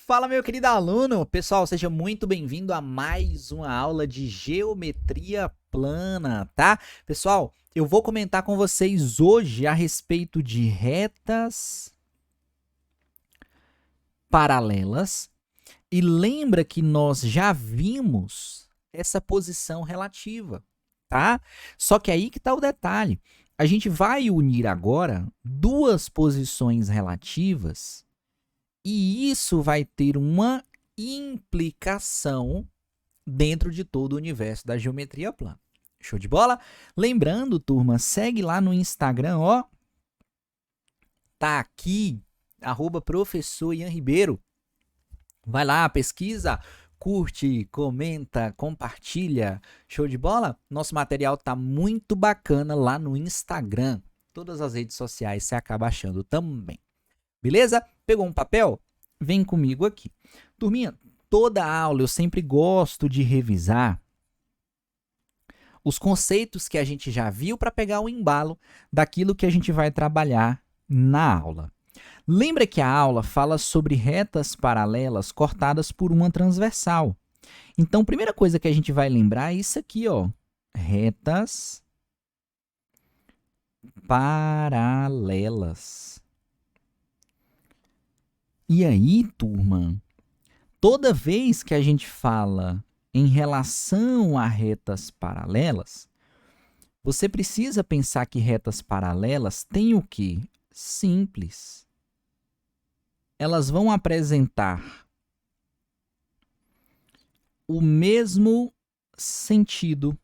Fala, meu querido aluno! Pessoal, seja muito bem-vindo a mais uma aula de geometria plana, tá? Pessoal, eu vou comentar com vocês hoje a respeito de retas paralelas. E lembra que nós já vimos essa posição relativa, tá? Só que aí que tá o detalhe. A gente vai unir agora duas posições relativas e isso vai ter uma implicação dentro de todo o universo da geometria plana. Show de bola? Lembrando, turma, segue lá no Instagram, ó. Tá aqui, @professor Ian Ribeiro. Vai lá, pesquisa, curte, comenta, compartilha. Show de bola? Nosso material tá muito bacana lá no Instagram. Todas as redes sociais você acaba achando também. Beleza? Pegou um papel? Vem comigo aqui. Turminha, toda aula eu sempre gosto de revisar os conceitos que a gente já viu para pegar o embalo daquilo que a gente vai trabalhar na aula. Lembra que a aula fala sobre retas paralelas cortadas por uma transversal. Então, a primeira coisa que a gente vai lembrar é isso aqui, ó. Retas paralelas. E aí, turma, toda vez que a gente fala em relação a retas paralelas, você precisa pensar que retas paralelas têm o quê? Simples. Elas vão apresentar o mesmo sentido.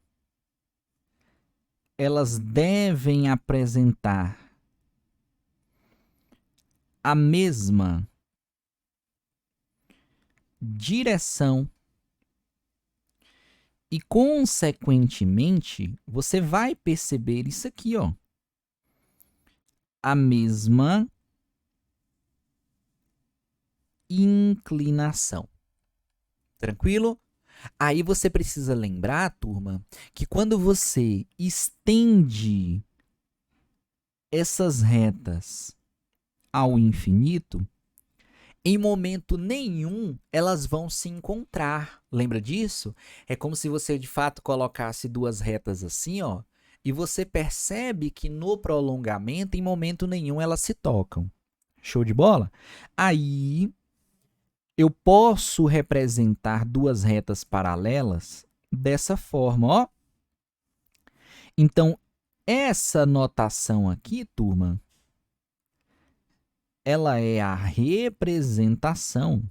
Elas devem apresentar a mesma direção e, consequentemente, você vai perceber isso aqui, ó. A mesma inclinação. Tranquilo? Aí você precisa lembrar, turma, que quando você estende essas retas ao infinito, em momento nenhum elas vão se encontrar. Lembra disso? É como se você de fato colocasse duas retas assim, ó, e você percebe que no prolongamento, em momento nenhum, elas se tocam. Show de bola? Aí eu posso representar duas retas paralelas dessa forma, ó. Então, essa notação aqui, turma, ela é a representação.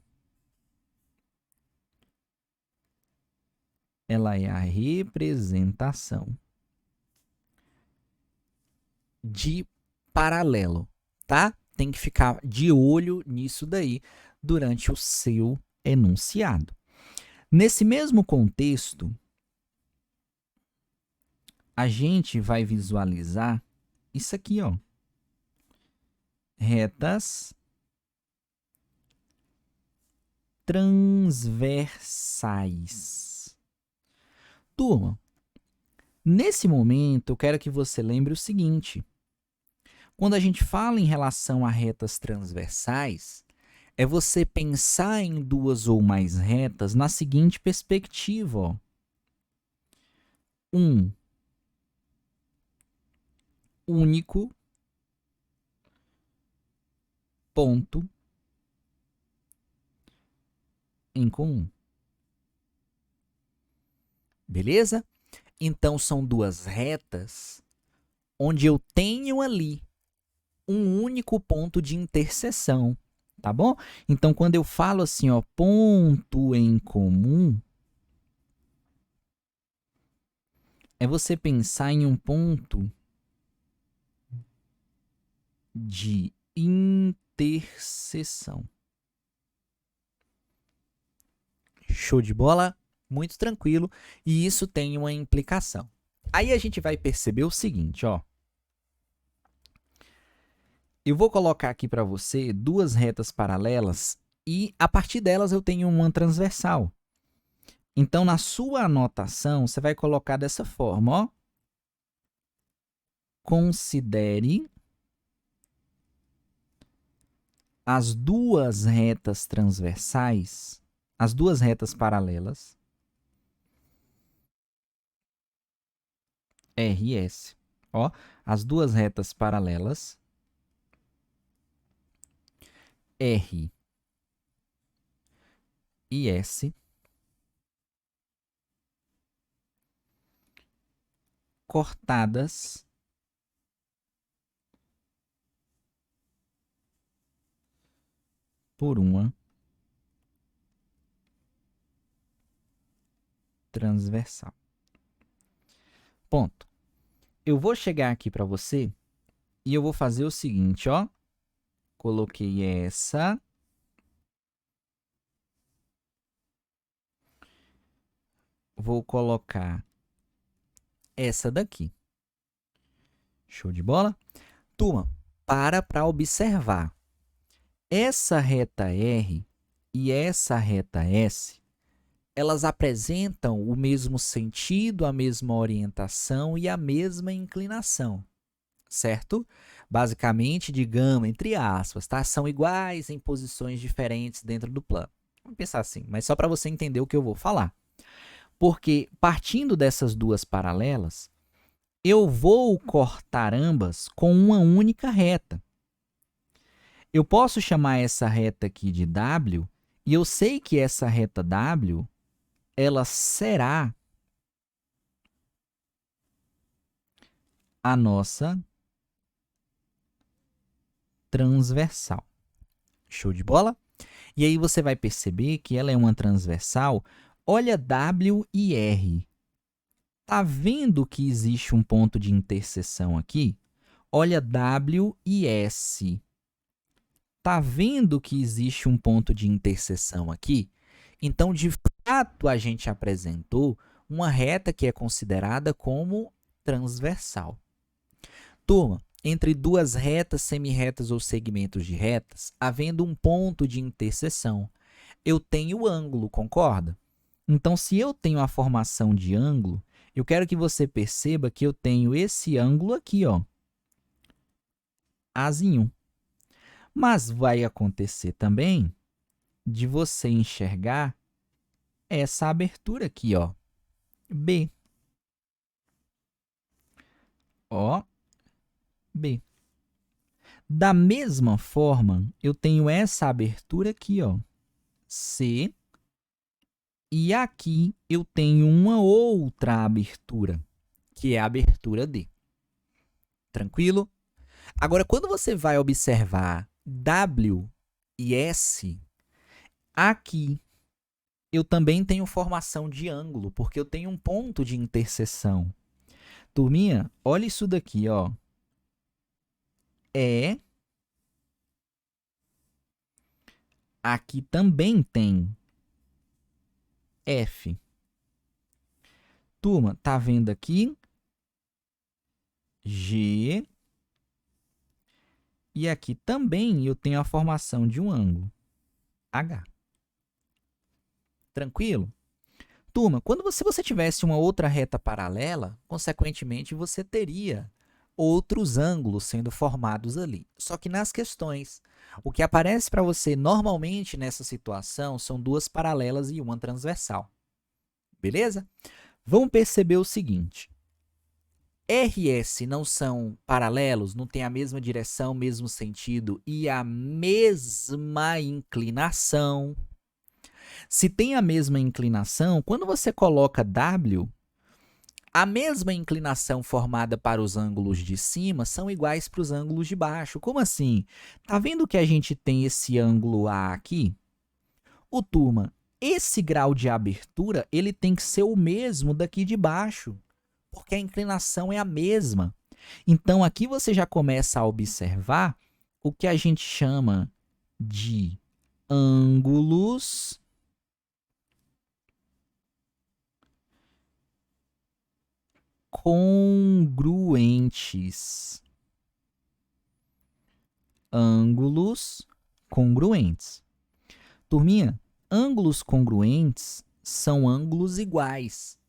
Ela é a representação de paralelo, tá? Tem que ficar de olho nisso daí durante o seu enunciado. Nesse mesmo contexto, a gente vai visualizar isso aqui, ó. Retas transversais. Turma, nesse momento eu quero que você lembre o seguinte: quando a gente fala em relação a retas transversais, é você pensar em duas ou mais retas na seguinte perspectiva, ó. Um único ponto em comum. Beleza? Então, são duas retas onde eu tenho ali um único ponto de interseção, tá bom? Então, quando eu falo assim, ó, ponto em comum, é você pensar em um ponto de interseção. Show de bola? Muito tranquilo. E isso tem uma implicação. Aí a gente vai perceber o seguinte, ó. Eu vou colocar aqui para você duas retas paralelas e, a partir delas, eu tenho uma transversal. Então, na sua anotação, você vai colocar dessa forma, ó. Considere as duas retas transversais, as duas retas paralelas, R e S. Ó, as duas retas paralelas, R e S, cortadas por uma transversal. Ponto. Eu vou chegar aqui para você e eu vou fazer o seguinte, ó. Coloquei essa. Vou colocar essa daqui. Show de bola? Turma, para observar. Essa reta R e essa reta S, elas apresentam o mesmo sentido, a mesma orientação e a mesma inclinação, certo? Basicamente, digamos, entre aspas, tá? São iguais em posições diferentes dentro do plano. Vamos pensar assim, mas só para você entender o que eu vou falar. Porque, partindo dessas duas paralelas, eu vou cortar ambas com uma única reta. Eu posso chamar essa reta aqui de W, e eu sei que essa reta W, ela será a nossa transversal. Show de bola? E aí você vai perceber que ela é uma transversal. Olha W e R. Tá vendo que existe um ponto de interseção aqui? Olha W e S. Tá vendo que existe um ponto de interseção aqui? Então, de fato, a gente apresentou uma reta que é considerada como transversal. Turma, entre duas retas, semirretas ou segmentos de retas, havendo um ponto de interseção, eu tenho ângulo, concorda? Então, se eu tenho a formação de ângulo, eu quero que você perceba que eu tenho esse ângulo aqui, ó, Azinho. Mas vai acontecer também de você enxergar essa abertura aqui, ó, B. Ó, B. Da mesma forma, eu tenho essa abertura aqui, ó, C. E aqui eu tenho uma outra abertura, que é a abertura D. Tranquilo? Agora, quando você vai observar W e S, aqui eu também tenho formação de ângulo, porque eu tenho um ponto de interseção. Turminha, olha isso daqui, ó. Aqui também tem F. Turma, tá vendo aqui? G. E aqui também eu tenho a formação de um ângulo, H. Tranquilo? Turma, se você tivesse uma outra reta paralela, consequentemente, você teria outros ângulos sendo formados ali. Só que nas questões, o que aparece para você normalmente nessa situação são duas paralelas e uma transversal. Beleza? Vamos perceber o seguinte. R e S não são paralelos, não têm a mesma direção, mesmo sentido e a mesma inclinação. Se tem a mesma inclinação, quando você coloca W, a mesma inclinação formada para os ângulos de cima são iguais para os ângulos de baixo. Como assim? Tá vendo que a gente tem esse ângulo A aqui? Turma, esse grau de abertura ele tem que ser o mesmo daqui de baixo, porque a inclinação é a mesma. Então, aqui você já começa a observar o que a gente chama de ângulos congruentes. Ângulos congruentes. Turminha, ângulos congruentes são ângulos iguais.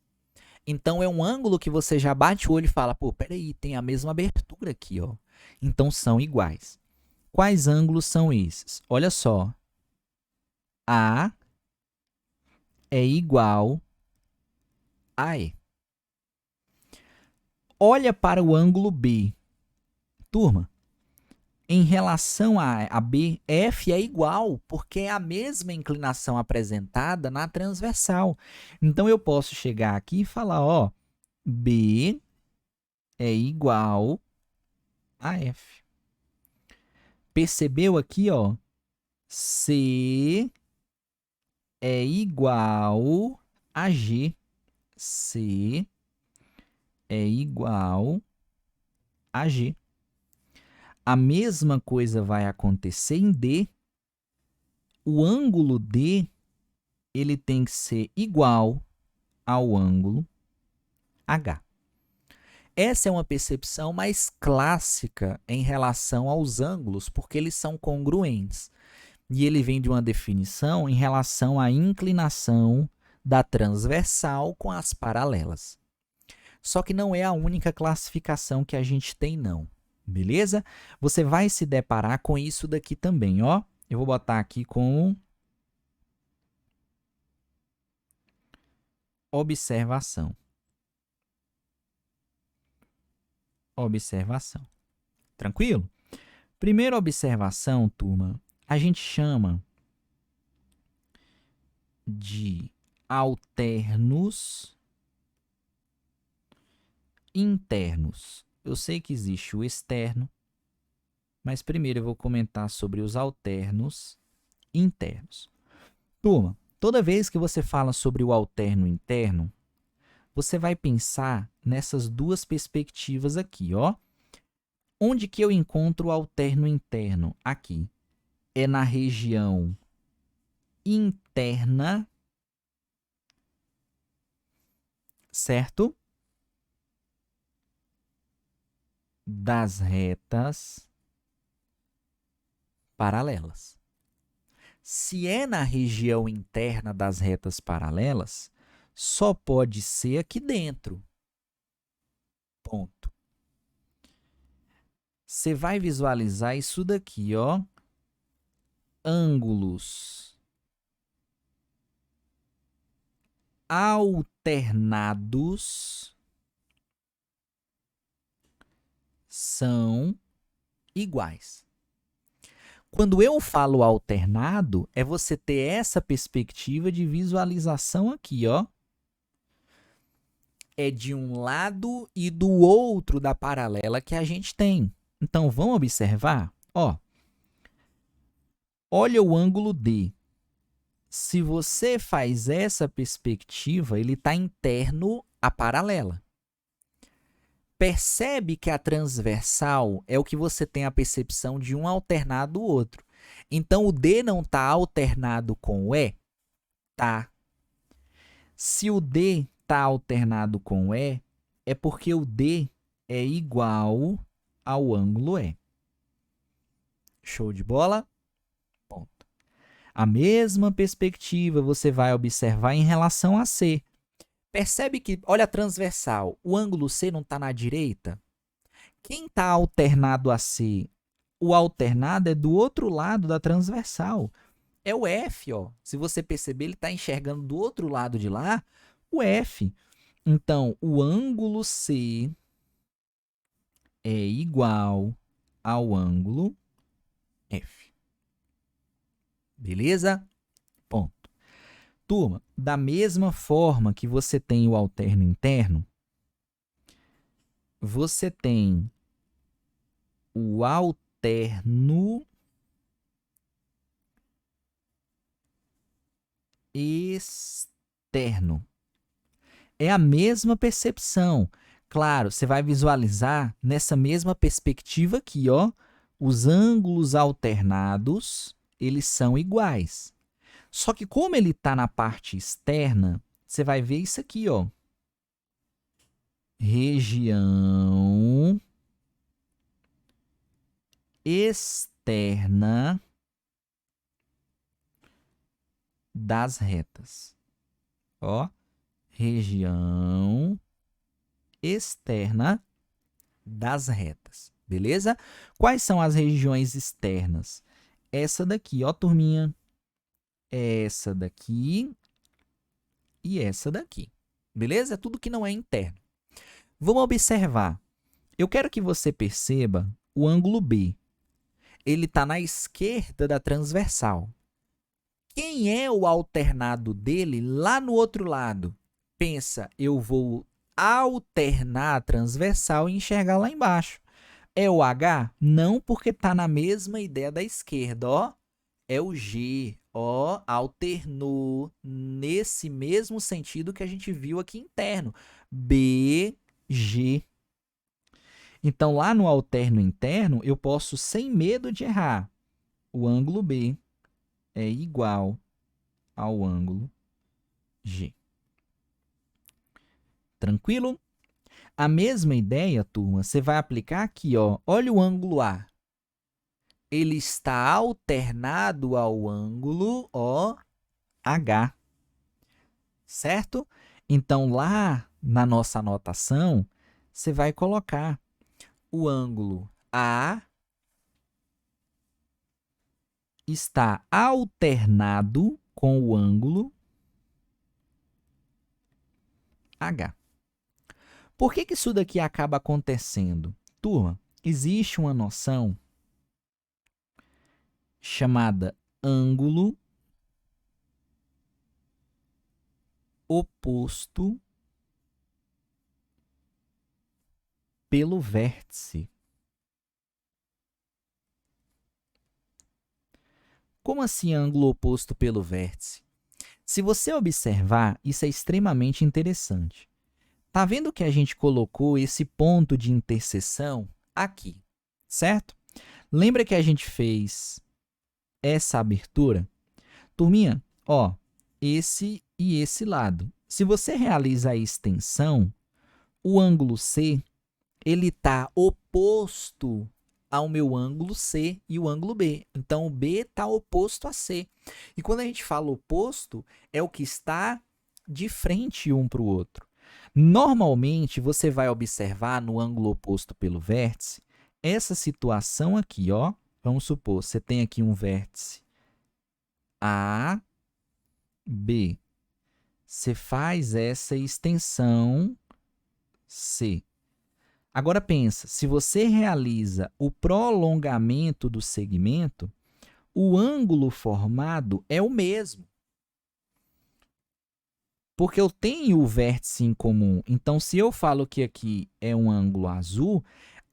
Então, é um ângulo que você já bate o olho e fala, pô, peraí, tem a mesma abertura aqui, ó. Então, são iguais. Quais ângulos são esses? Olha só. A é igual a E. Olha para o ângulo B. Turma, em relação a B, F é igual, porque é a mesma inclinação apresentada na transversal. Então, eu posso chegar aqui e falar, ó, B é igual a F. Percebeu aqui, ó? C é igual a G. C é igual a G. A mesma coisa vai acontecer em D. O ângulo D ele tem que ser igual ao ângulo H. Essa é uma percepção mais clássica em relação aos ângulos, porque eles são congruentes. E ele vem de uma definição em relação à inclinação da transversal com as paralelas. Só que não é a única classificação que a gente tem, não. Beleza? Você vai se deparar com isso daqui também, ó. Eu vou botar aqui com observação. Observação. Tranquilo? Primeira observação, turma, a gente chama de alternos internos. Eu sei que existe o externo, mas primeiro eu vou comentar sobre os alternos internos. Turma, toda vez que você fala sobre o alterno interno, você vai pensar nessas duas perspectivas aqui, ó. Onde que eu encontro o alterno interno? Aqui. É na região interna, certo? Das retas paralelas. Se é na região interna das retas paralelas, só pode ser aqui dentro. Ponto. Você vai visualizar isso daqui, ó. Ângulos alternados são iguais. Quando eu falo alternado, é você ter essa perspectiva de visualização aqui, ó. É de um lado e do outro da paralela que a gente tem. Então, vamos observar? Ó, olha o ângulo D. Se você faz essa perspectiva, ele está interno à paralela. Percebe que a transversal é o que você tem a percepção de um alternado do outro. Então, o D não está alternado com o E? Tá. Se o D está alternado com o E, é porque o D é igual ao ângulo E. Show de bola? Ponto. A mesma perspectiva você vai observar em relação a C. Percebe que, olha a transversal, o ângulo C não está na direita? Quem está alternado a C? O alternado é do outro lado da transversal. É o F, ó. Se você perceber, ele está enxergando do outro lado de lá o F. Então, o ângulo C é igual ao ângulo F. Beleza? Ponto. Turma, da mesma forma que você tem o alterno interno, você tem o alterno externo. É a mesma percepção. Claro, você vai visualizar nessa mesma perspectiva aqui, ó, os ângulos alternados, eles são iguais. Só que como ele está na parte externa, você vai ver isso aqui, ó. Região externa das retas. Ó, região externa das retas. beleza? Quais são as regiões externas? Essa daqui, ó, turminha. Essa daqui e essa daqui, beleza? Tudo que não é interno. Vamos observar. Eu quero que você perceba o ângulo B. Ele está na esquerda da transversal. Quem é o alternado dele lá no outro lado? Pensa, eu vou alternar a transversal e enxergar lá embaixo. É o H? Não, porque está na mesma ideia da esquerda, ó. É o G, ó, alternou nesse mesmo sentido que a gente viu aqui interno. B, G. Então, lá no alterno interno, eu posso, sem medo de errar, o ângulo B é igual ao ângulo G. Tranquilo? A mesma ideia, turma, você vai aplicar aqui, ó. Olha o ângulo A. Ele está alternado ao ângulo, ó, H. Certo? Então, lá na nossa anotação, você vai colocar o ângulo A está alternado com o ângulo H. Por que isso daqui acaba acontecendo? Turma, existe uma noção chamada ângulo oposto pelo vértice. Como assim ângulo oposto pelo vértice? Se você observar, isso é extremamente interessante. Tá vendo que a gente colocou esse ponto de interseção aqui, certo? Lembra que a gente fez essa abertura? Turminha, ó, esse e esse lado. Se você realiza a extensão, o ângulo C, ele está oposto ao meu ângulo C e o ângulo B. Então, o B está oposto a C. E quando a gente fala oposto, é o que está de frente um para o outro. Normalmente, você vai observar no ângulo oposto pelo vértice essa situação aqui, ó. Vamos supor, você tem aqui um vértice A, B. Você faz essa extensão C. Agora pensa, se você realiza o prolongamento do segmento, o ângulo formado é o mesmo. Porque eu tenho o vértice em comum. Então, se eu falo que aqui é um ângulo azul,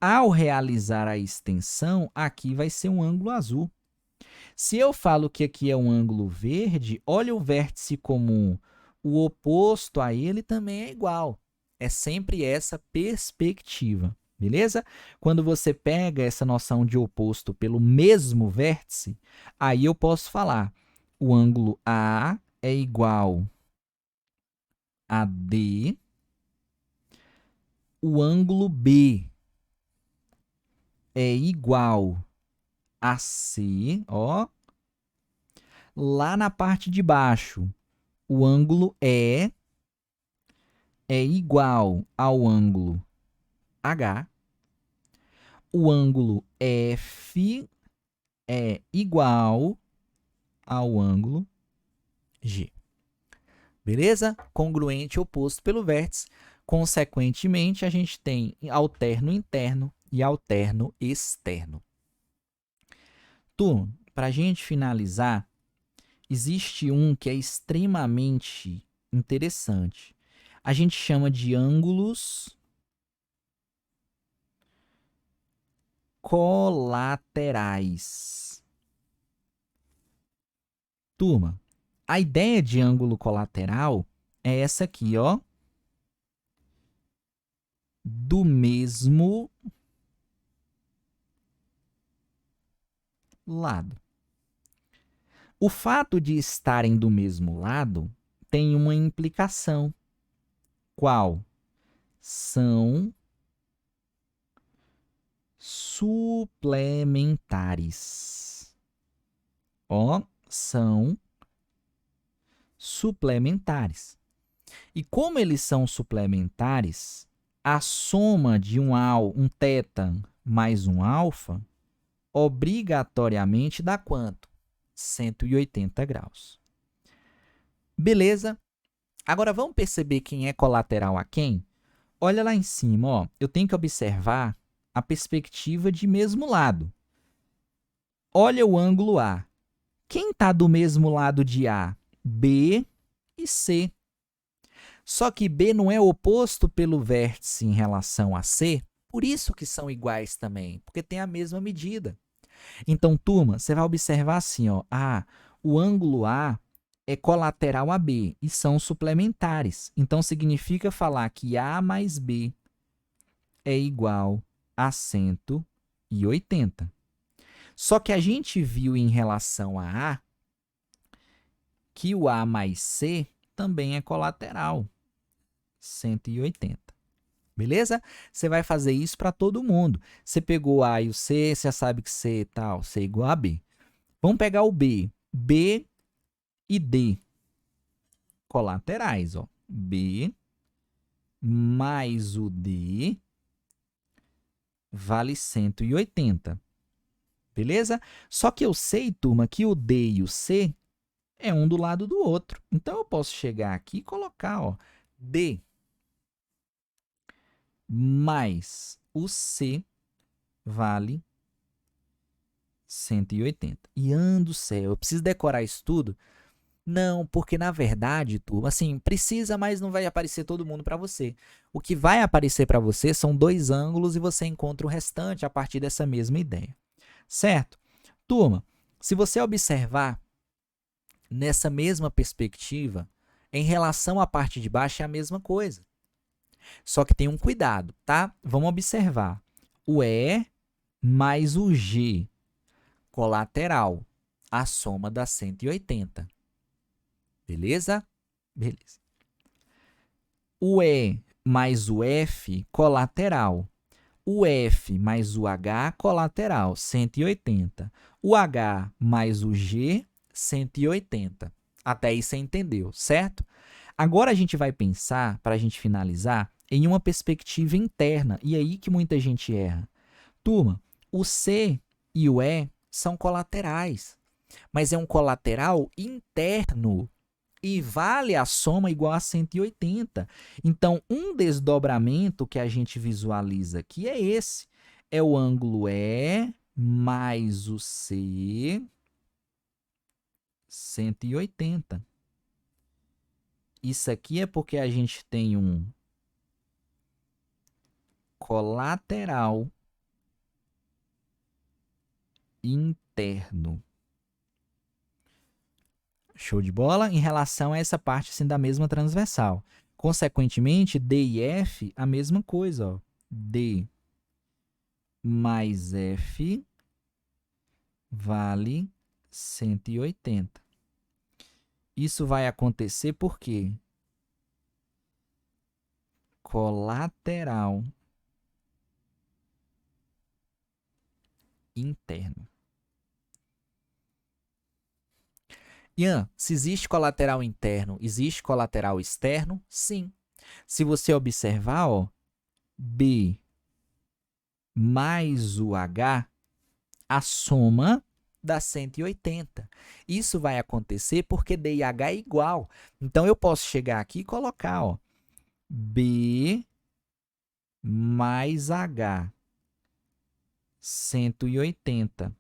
ao realizar a extensão, aqui vai ser um ângulo azul. Se eu falo que aqui é um ângulo verde, olha o vértice comum. O oposto a ele também é igual. É sempre essa perspectiva, beleza? Quando você pega essa noção de oposto pelo mesmo vértice, aí eu posso falar o ângulo A é igual a D, o ângulo B é igual a C, ó. Lá na parte de baixo, o ângulo E é igual ao ângulo H, o ângulo F é igual ao ângulo G. Beleza? Congruente oposto pelo vértice. Consequentemente, a gente tem alterno interno e alterno externo. Turma, para a gente finalizar, existe um que é extremamente interessante. A gente chama de ângulos colaterais. Turma, a ideia de ângulo colateral é essa aqui, ó. Do mesmo lado. O fato de estarem do mesmo lado tem uma implicação. Qual? São suplementares. Ó, são suplementares. E como eles são suplementares, a soma de um θ mais um alfa, obrigatoriamente dá quanto? 180 graus. Beleza? Agora, vamos perceber quem é colateral a quem? Olha lá em cima, ó, eu tenho que observar a perspectiva de mesmo lado. Olha o ângulo A. Quem está do mesmo lado de A? B e C. Só que B não é oposto pelo vértice em relação a C, por isso que são iguais também, porque tem a mesma medida. Então, turma, você vai observar assim, ó, o ângulo A é colateral a B e são suplementares. Então, significa falar que A mais B é igual a 180. Só que a gente viu em relação a A que o A mais C também é colateral, 180. Beleza? Você vai fazer isso para todo mundo. Você pegou o A e o C, você já sabe que C é igual a B. Vamos pegar o B. B e D. Colaterais, ó. B mais o D vale 180. Beleza? Só que eu sei, turma, que o D e o C é um do lado do outro. Então, eu posso chegar aqui e colocar, ó, D mais o C vale 180. Ian do céu, eu preciso decorar isso tudo? Não, porque na verdade, turma, assim, precisa, mas não vai aparecer todo mundo para você. O que vai aparecer para você são dois ângulos e você encontra o restante a partir dessa mesma ideia. Certo? Turma, se você observar nessa mesma perspectiva, em relação à parte de baixo é a mesma coisa. Só que tem um cuidado, tá? Vamos observar. O E mais o G colateral, a soma dá 180. Beleza? Beleza. O E mais o F colateral. O F mais o H colateral, 180. O H mais o G, 180. Até aí você entendeu, certo? Agora a gente vai pensar, para a gente finalizar, em uma perspectiva interna. E aí que muita gente erra. Turma, o C e o E são colaterais, mas é um colateral interno e vale a soma igual a 180. Então, um desdobramento que a gente visualiza aqui é esse. É o ângulo E mais o C, 180. Isso aqui é porque a gente tem um colateral interno. Show de bola? Em relação a essa parte assim, da mesma transversal. Consequentemente, D e F, a mesma coisa. Ó. D mais F vale 180. Isso vai acontecer porque colateral interno. Ian, se existe colateral interno, existe colateral externo? Sim. Se você observar, ó, B mais o H, a soma dá 180. Isso vai acontecer porque D e H é igual. Então, eu posso chegar aqui e colocar, ó, B mais H, 180.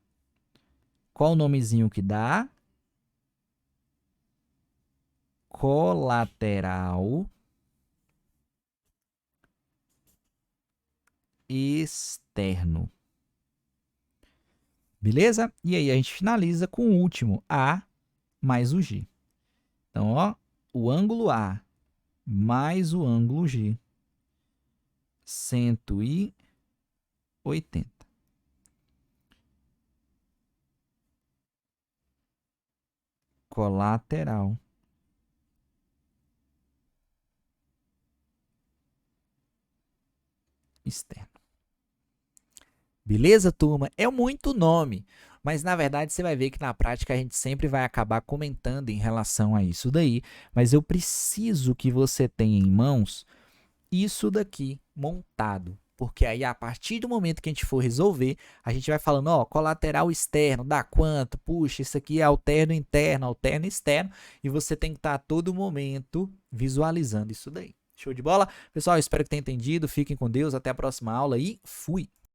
Qual o nomezinho que dá? Colateral externo. Beleza? E aí a gente finaliza com o último, A mais o G. Então, ó, o ângulo A mais o ângulo G, 180. Colateral externo. Beleza, turma? É muito nome, mas na verdade você vai ver que na prática a gente sempre vai acabar comentando em relação a isso daí, mas eu preciso que você tenha em mãos isso daqui montado, Porque aí, a partir do momento que a gente for resolver, a gente vai falando, ó, colateral externo, dá quanto? Puxa, isso aqui é alterno interno, alterno externo, e você tem que estar a todo momento visualizando isso daí. Show de bola? Pessoal, espero que tenham entendido. Fiquem com Deus, até a próxima aula e fui!